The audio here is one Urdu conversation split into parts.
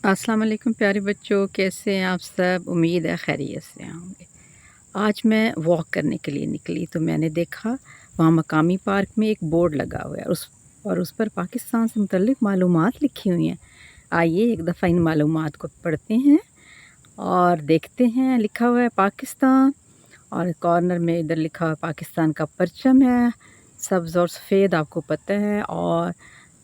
السلام علیکم پیارے بچوں، کیسے ہیں آپ سب؟ امید ہے خیریت سے ہوں گے۔ آج میں واک کرنے کے لیے نکلی تو میں نے دیکھا وہاں مقامی پارک میں ایک بورڈ لگا ہوا ہے اور اس پر پاکستان سے متعلق معلومات لکھی ہوئی ہیں۔ آئیے ایک دفعہ ان معلومات کو پڑھتے ہیں اور دیکھتے ہیں۔ لکھا ہوا ہے پاکستان، اور کارنر میں ادھر لکھا ہوا پاکستان کا پرچم ہے، سبز اور سفید، آپ کو پتہ ہے، اور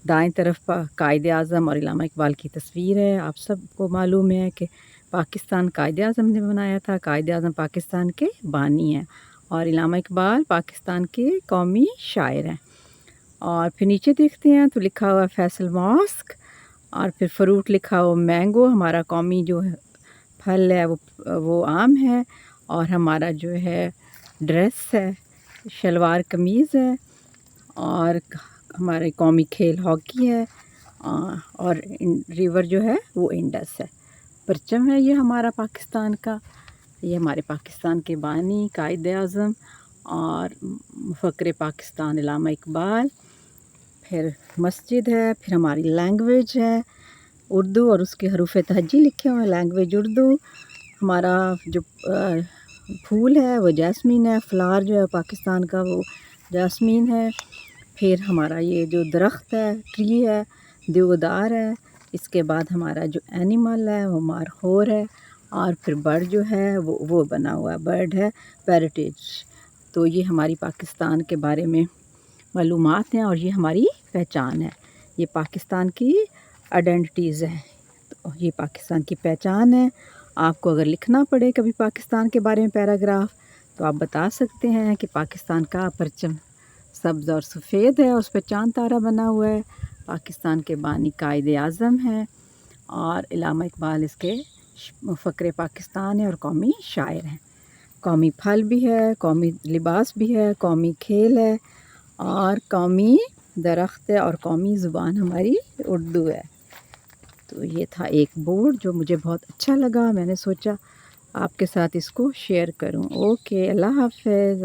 دائیں طرف قائد اعظم اور علامہ اقبال کی تصویر ہے۔ آپ سب کو معلوم ہے کہ پاکستان قائد اعظم نے بنایا تھا۔ قائد اعظم پاکستان کے بانی ہیں اور علامہ اقبال پاکستان کے قومی شاعر ہیں۔ اور پھر نیچے دیکھتے ہیں تو لکھا ہوا فیصل ماسک، اور پھر فروٹ لکھا ہوا مینگو، ہمارا قومی جو ہے پھل ہے وہ آم ہے، اور ہمارا جو ہے ڈریس ہے شلوار قمیض ہے، اور ہمارے قومی کھیل ہاکی ہے، اور ریور جو ہے وہ انڈس ہے۔ پرچم ہے یہ ہمارا پاکستان کا، یہ ہمارے پاکستان کے بانی قائد اعظم اور مفکر پاکستان علامہ اقبال۔ پھر مسجد ہے، پھر ہماری لینگویج ہے اردو، اور اس کے حروف تہجی لکھے ہوئے ہیں، لینگویج اردو۔ ہمارا جو پھول ہے وہ جاسمین ہے، فلاور جو ہے پاکستان کا وہ جاسمین ہے۔ پھر ہمارا یہ جو درخت ہے ٹری ہے دیودار ہے۔ اس کے بعد ہمارا جو اینیمل ہے وہ مارخور ہے، اور پھر برڈ جو ہے وہ بنا ہوا ہے، برڈ ہے پیرٹیج۔ تو یہ ہماری پاکستان کے بارے میں معلومات ہیں، اور یہ ہماری پہچان ہے، یہ پاکستان کی آئیڈینٹیز ہیں۔ تو یہ پاکستان کی پہچان ہے۔ آپ کو اگر لکھنا پڑے کبھی پاکستان کے بارے میں پیراگراف تو آپ بتا سکتے ہیں کہ پاکستان کا پرچم سبز اور سفید ہے، اس پہ چاند تارہ بنا ہوا ہے، پاکستان کے بانی قائد اعظم ہیں، اور علامہ اقبال اس کے مفکر پاکستان ہے اور قومی شاعر ہیں۔ قومی پھل بھی ہے، قومی لباس بھی ہے، قومی کھیل ہے، اور قومی درخت ہے، اور قومی زبان ہماری اردو ہے۔ تو یہ تھا ایک بورڈ جو مجھے بہت اچھا لگا، میں نے سوچا آپ کے ساتھ اس کو شیئر کروں۔ اوکے، اللہ حافظ۔